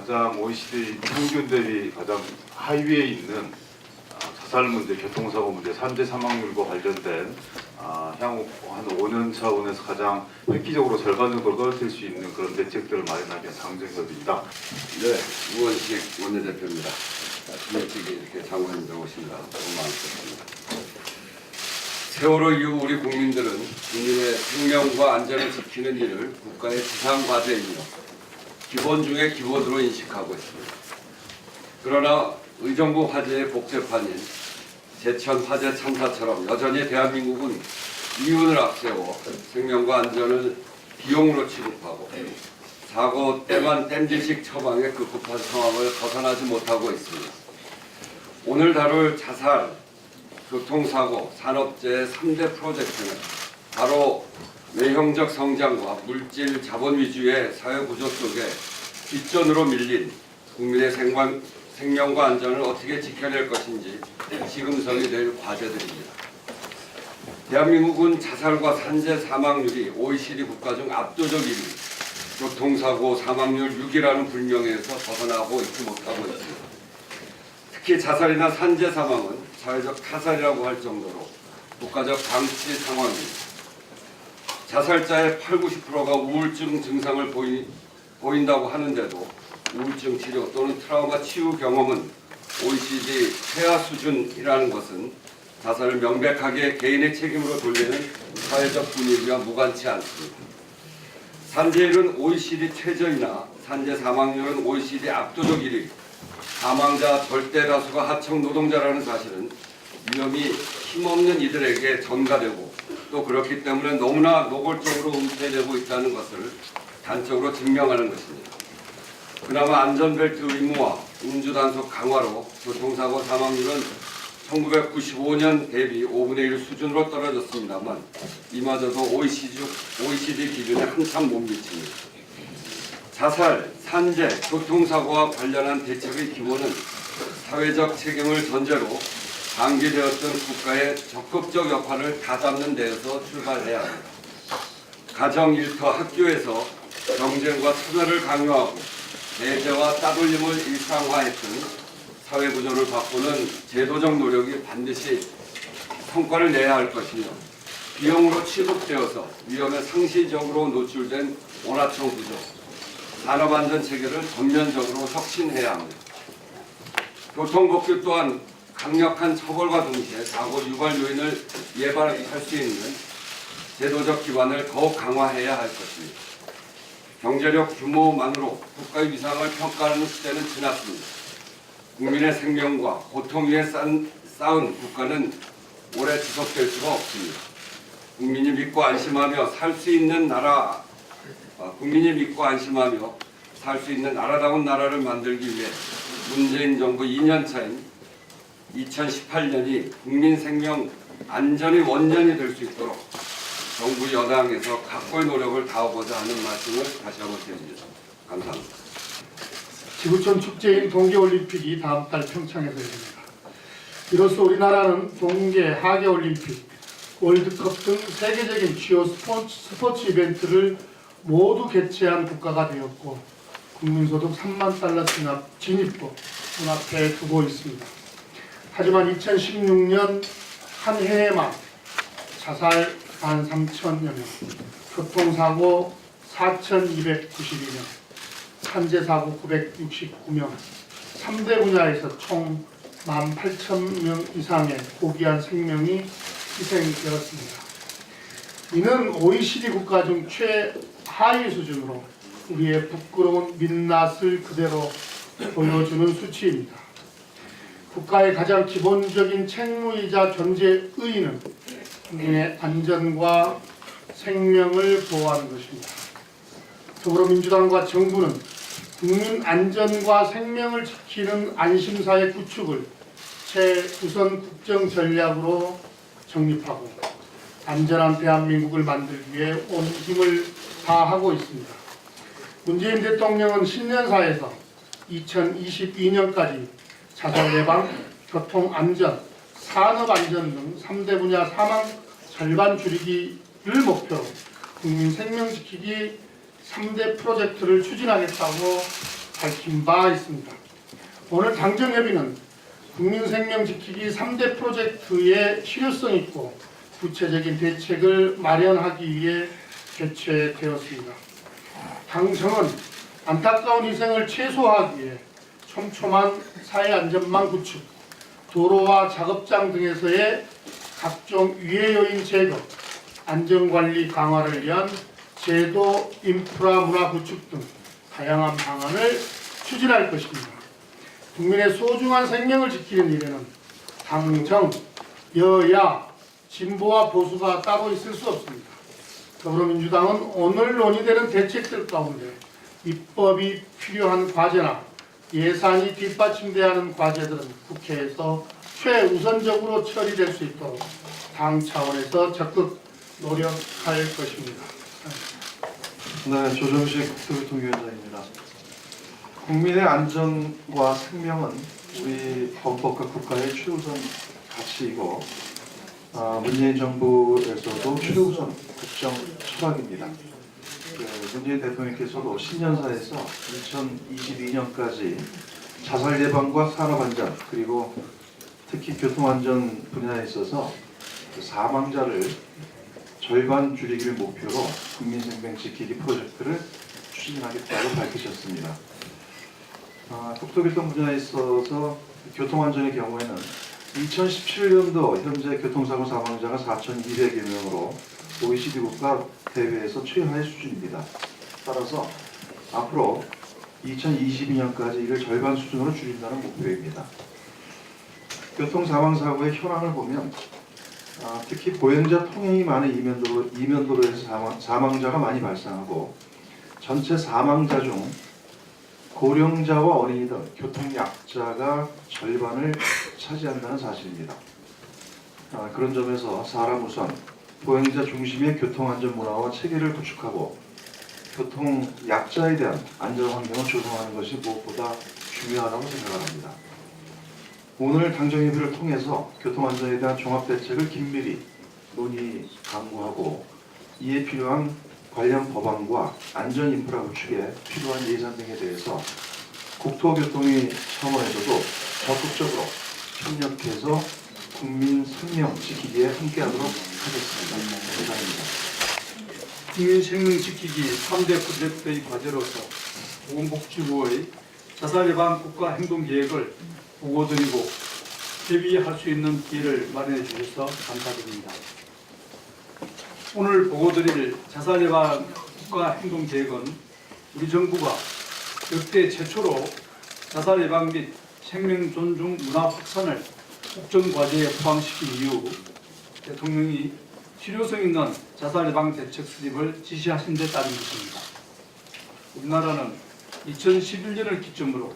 가장 OECD 평균 대비 가장 하위에 있는 자살 문제, 교통사고 문제, 산재 사망률과 관련된 향후 한 5년 차원에서 가장 획기적으로 절반 정도를 떨어뜨릴 수 있는 그런 대책들을 마련하기 위한 당정협의입니다. 네, 우원식 원내대표입니다. 일찍 이렇게 장관님들 오십니다. 너무 많습니다. 세월호 이후 우리 국민들은 국민의 생명과 안전을 지키는 일을 국가의 지상과제이며 기본 중의 기본으로 인식하고 있습니다. 그러나 의정부 화재의 복제판인 제천 화재 참사처럼 여전히 대한민국은 이윤을 앞세워 생명과 안전을 비용으로 취급하고 사고 때만 땜질식 처방의 급급한 상황을 벗어나지 못하고 있습니다. 오늘 다룰 자살, 교통사고, 산업재해 3대 프로젝트는 바로 외형적 성장과 물질 자본 위주의 사회구조 속에 뒷전으로 밀린 국민의 생명과 안전을 어떻게 지켜낼 것인지 시금석이 될 과제들입니다. 대한민국은 자살과 산재 사망률이 OECD 국가 중 압도적 1위, 교통사고 사망률 6위라는 불명예에서 벗어나고 있지 못하고 있습니다. 특히 자살이나 산재 사망은 사회적 타살이라고 할 정도로 국가적 방치 상황입니다. 자살자의 80~90%가 우울증 증상을 보인다고 하는데도 우울증 치료 또는 트라우마 치유 경험은 OECD 최하 수준이라는 것은 자살을 명백하게 개인의 책임으로 돌리는 사회적 분위기와 무관치 않습니다. 산재율은 OECD 최저이나 산재 사망률은 OECD 압도적 1위, 사망자 절대 다수가 하청 노동자라는 사실은 위험이 힘없는 이들에게 전가되고 또 그렇기 때문에 너무나 노골적으로 은폐되고 있다는 것을 단적으로 증명하는 것입니다. 그나마 안전벨트 의무화, 음주단속 강화로 교통사고 사망률은 1995년 대비 5분의 1 수준으로 떨어졌습니다만 이마저도 OECD 기준에 한참 못 미칩니다. 자살, 산재, 교통사고와 관련한 대책의 기본은 사회적 책임을 전제로 방기되었던 국가의 적극적 역할을 다잡는 데에서 출발해야 합니다. 가정, 일터, 학교에서 경쟁과 차별을 강요하고 대제와 따돌림을 일상화했던 사회구조를 바꾸는 제도적 노력이 반드시 성과를 내야 할 것이며 비용으로 취급되어서 위험에 상시적으로 노출된 원하청 구조, 산업안전체계를 전면적으로 혁신해야 합니다. 교통법규 또한 강력한 처벌과 동시에 사고 유발 요인을 예방할 수 있는 제도적 기반을 더욱 강화해야 할 것입니다. 경제력 규모만으로 국가의 위상을 평가하는 시대는 지났습니다. 국민의 생명과 고통 위에 쌓은 국가는 오래 지속될 수가 없습니다. 국민이 믿고 안심하며 살 수 있는 나라다운 나라를 만들기 위해 문재인 정부 2년 차인 2018년이 국민 생명 안전의 원년이 될 수 있도록 정부 여당에서 각고의 노력을 다하고자 하는 말씀을 다시 한번 드립니다. 감사합니다. 지구촌 축제인 동계올림픽이 다음 달 평창에서 열립니다. 이로써 우리나라는 동계, 하계올림픽, 월드컵 등 세계적인 주요 스포츠 이벤트를 모두 개최한 국가가 되었고 국민소득 3만 달러 진입도 눈앞에 두고 있습니다. 하지만 2016년 한 해에만 자살 13,000여 명, 교통사고 4,292명, 산재사고 969명, 3대 분야에서 총 18,000명 이상의 고귀한 생명이 희생되었습니다. 이는 OECD 국가 중 최하위 수준으로 우리의 부끄러운 민낯을 그대로 보여주는 수치입니다. 국가의 가장 기본적인 책무이자 존재 의의는 국민의 안전과 생명을 보호하는 것입니다. 더불어민주당과 정부는 국민 안전과 생명을 지키는 안심사회 구축을 최우선 국정 전략으로 정립하고 안전한 대한민국을 만들기 위해 온 힘을 다하고 있습니다. 문재인 대통령은 신년사에서 2022년까지 자살 예방, 교통 안전, 산업 안전 등 3대 분야 사망 절반 줄이기를 목표로 국민 생명 지키기 3대 프로젝트를 추진하겠다고 밝힌 바 있습니다. 오늘 당정협의는 국민생명 지키기 3대 프로젝트의 실효성 있고 구체적인 대책을 마련하기 위해 개최되었습니다. 당정은 안타까운 희생을 최소화하기 위해 촘촘한 사회안전망 구축, 도로와 작업장 등에서의 각종 위해 요인 제거, 안전관리 강화를 위한 제도, 인프라, 문화 구축 등 다양한 방안을 추진할 것입니다. 국민의 소중한 생명을 지키는 일에는 당정, 여야, 진보와 보수가 따로 있을 수 없습니다. 더불어민주당은 오늘 논의되는 대책들 가운데 입법이 필요한 과제나 예산이 뒷받침돼야 하는 과제들은 국회에서 최우선적으로 처리될 수 있도록 당 차원에서 적극 노력할 것입니다. 네, 조정식 국토교통위원장입니다. 국민의 안전과 생명은 우리 헌법과 국가의 최우선 가치이고 문재인 정부에서도 최우선 국정 철학입니다. 문재인 대통령께서도 신년사에서 2022년까지 자살 예방과 산업안전 그리고 특히 교통안전 분야에 있어서 사망자를 절반 줄이기를 목표로 국민생명 지키기 프로젝트를 추진하겠다고 밝히셨습니다. 국토교통 분야에 있어서 교통안전의 경우에는 2017년도 현재 교통사고 사망자가 4,200여 명으로 OECD 국가 대회에서 최하의 수준입니다. 따라서 앞으로 2022년까지 이를 절반 수준으로 줄인다는 목표입니다. 교통사망사고의 현황을 보면 특히 보행자 통행이 많은 이면도로에서 사망자가 많이 발생하고 전체 사망자 중 고령자와 어린이 등 교통약자가 절반을 차지한다는 사실입니다. 그런 점에서 사람 우선 보행자 중심의 교통안전 문화와 체계를 구축하고 교통약자에 대한 안전환경을 조성하는 것이 무엇보다 중요하다고 생각을 합니다. 오늘 당정협의를 통해서 교통안전에 대한 종합대책을 긴밀히 논의 강구하고 이에 필요한 관련 법안과 안전인프라 구축에 필요한 예산 등에 대해서 국토교통위 차원에서도 적극적으로 협력해서 국민 생명 지키기에 함께하도록 하겠습니다. 감사합니다. 국민 생명 지키기 3대 프로젝트의 과제로서 보건복지부의 자살 예방 국가 행동 계획을 보고드리고 협의할 수 있는 기회를 마련해 주셔서 감사드립니다. 오늘 보고드릴 자살 예방 국가 행동 계획은 우리 정부가 역대 최초로 자살 예방 및 생명 존중 문화 확산을 국정 과제에 포함시킨 이후 대통령이 실효성 있는 자살 예방 대책 수립을 지시하신 데 따른 것입니다. 우리나라는 2011년을 기점으로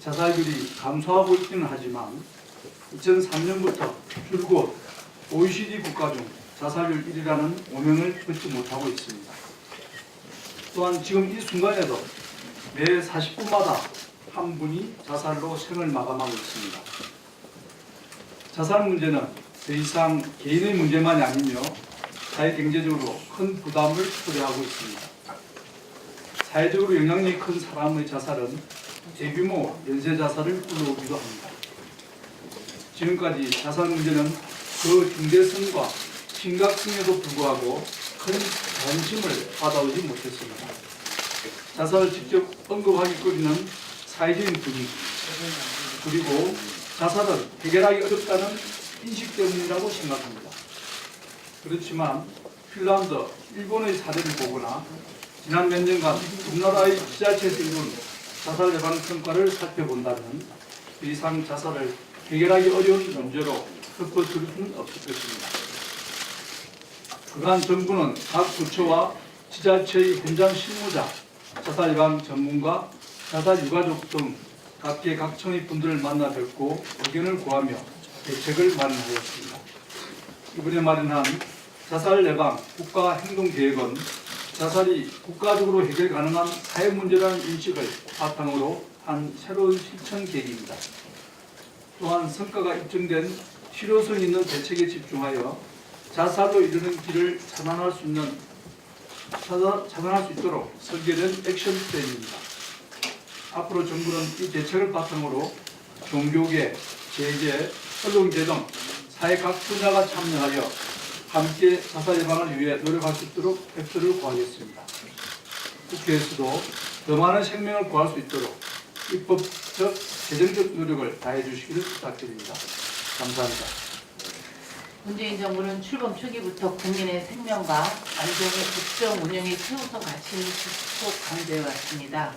자살률이 감소하고 있기는 하지만 2003년부터 줄곧 OECD 국가 중 자살률 1위라는 오명을 벗지 못하고 있습니다. 또한 지금 이 순간에도 매 40분마다 한 분이 자살로 생을 마감하고 있습니다. 자살 문제는 더 이상 개인의 문제만이 아니며 사회 경제적으로 큰 부담을 초래하고 있습니다. 사회적으로 영향력이 큰 사람의 자살은 대규모 연쇄 자살을 불러오기도 합니다. 지금까지 자살 문제는 그 중대성과 심각성에도 불구하고 큰 관심을 받아오지 못했습니다. 자살을 직접 언급하기거리는 사회적인 분위기 그리고 자살은 해결하기 어렵다는 인식 때문이라고 생각합니다. 그렇지만 핀란드, 일본의 사례를 보거나 지난 몇 년간 우리나라의 지자체에서 이룬 자살 예방 성과를 살펴본다면 더 이상 자살을 해결하기 어려운 문제로 덮어둘 수는 없을 것입니다. 그간 정부는 각 부처와 지자체의 현장 실무자, 자살 예방 전문가, 자살 유가족 등 각계각층의 분들을 만나 뵙고 의견을 구하며 대책을 마련하였습니다. 이번에 마련한 자살 예방 국가 행동 계획은 자살이 국가적으로 해결 가능한 사회 문제라는 인식을 바탕으로 한 새로운 실천 계획입니다. 또한 성과가 입증된 실효성 있는 대책에 집중하여 자살로 이르는 길을 차단할 수 있도록 설계된 액션 플랜입니다. 앞으로 정부는 이 대책을 바탕으로 종교계, 재계, 언론계 등 사회 각 분야가 참여하여 함께 자살 예방을 위해 노력할 수 있도록 협조를 구하겠습니다. 국회에서도 더 많은 생명을 구할 수 있도록 입법적, 재정적 노력을 다해 주시기를 부탁드립니다. 감사합니다. 문재인 정부는 출범 초기부터 국민의 생명과 안전의 국정 운영의 최우선 가치를 계속 강조해 왔습니다.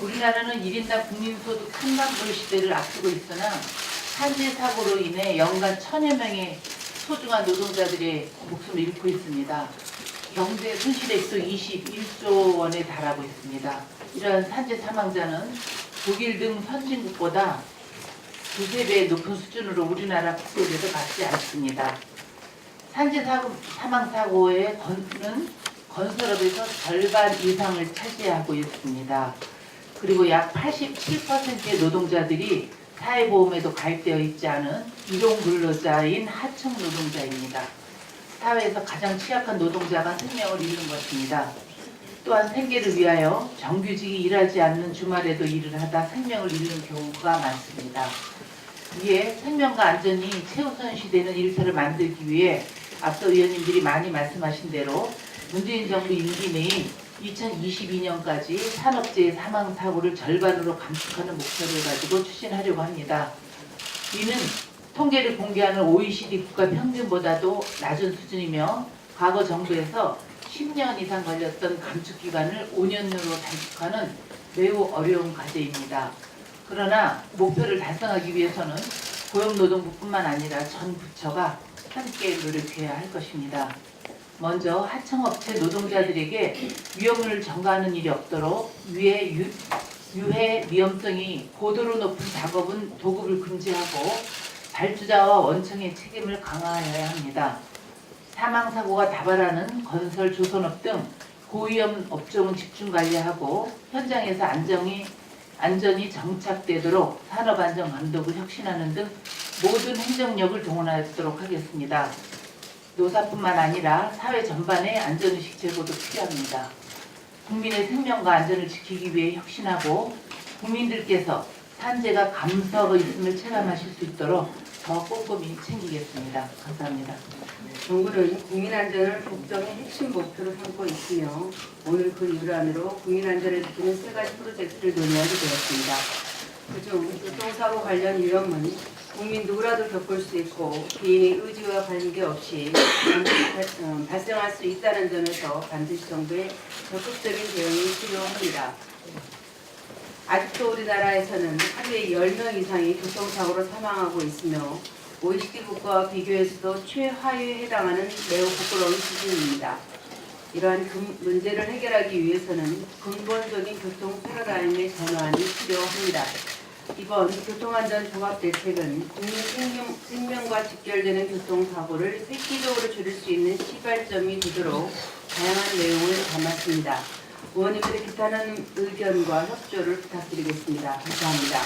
우리나라는 1인당 국민소득 3만 불 시대를 앞두고 있으나 산재 사고로 인해 연간 1000여 명의 소중한 노동자들의 목숨을 잃고 있습니다. 경제 손실액도 21조 원에 달하고 있습니다. 이러한 산재 사망자는 독일 등 선진국보다 두세 배 높은 수준으로 우리나라 국토에도 받지 않습니다. 산재 사망 사고의 건설업에서 절반 이상을 차지하고 있습니다. 그리고 약 87%의 노동자들이 사회보험에도 가입되어 있지 않은 일용 근로자인 하청 노동자입니다. 사회에서 가장 취약한 노동자가 생명을 잃는 것입니다. 또한 생계를 위하여 정규직이 일하지 않는 주말에도 일을 하다 생명을 잃는 경우가 많습니다. 이에 생명과 안전이 최우선시되는 일터를 만들기 위해 앞서 의원님들이 많이 말씀하신 대로 문재인 정부 임기 내인 2022년까지 산업재해 사망 사고를 절반으로 감축하는 목표를 가지고 추진하려고 합니다. 이는 통계를 공개하는 OECD 국가 평균보다도 낮은 수준이며 과거 정부에서 10년 이상 걸렸던 감축 기간을 5년으로 단축하는 매우 어려운 과제입니다. 그러나 목표를 달성하기 위해서는 고용노동부뿐만 아니라 전 부처가 함께 노력해야 할 것입니다. 먼저 하청업체 노동자들에게 위험을 전가하는 일이 없도록 유해 위험성이 고도로 높은 작업은 도급을 금지하고 발주자와 원청의 책임을 강화해야 합니다. 사망사고가 다발하는 건설, 조선업 등 고위험 업종은 집중 관리하고 현장에서 안전이 정착되도록 산업안전 감독을 혁신하는 등 모든 행정력을 동원하도록 하겠습니다. 노사뿐만 아니라 사회 전반의 안전의식 제고도 필요합니다. 국민의 생명과 안전을 지키기 위해 혁신하고 국민들께서 산재가 감소하고 있음을 체감하실 수 있도록 더 꼼꼼히 챙기겠습니다. 감사합니다. 정부는 국민안전을 국정의 핵심 목표로 삼고 있으며 오늘 그 일환으로 국민안전을 지키는 세 가지 프로젝트를 논의하게 되었습니다. 그중 교통사고 관련 위험은 국민 누구라도 겪을 수 있고 개인의 의지와 관계없이 발생할 수 있다는 점에서 반드시 정부의 적극적인 대응이 필요합니다. 아직도 우리나라에서는 하루에 10명 이상이 교통사고로 사망하고 있으며 OECD 국가와 비교해서도 최하위에 해당하는 매우 부끄러운 수준입니다. 이러한 문제를 해결하기 위해서는 근본적인 교통 패러다임의 전환이 필요합니다. 이번 교통안전 종합대책은 국민 생명과 직결되는 교통사고를 획기적으로 줄일 수 있는 시발점이 되도록 다양한 내용을 담았습니다. 의원님들의 기타는 의견과 협조를 부탁드리겠습니다. 감사합니다.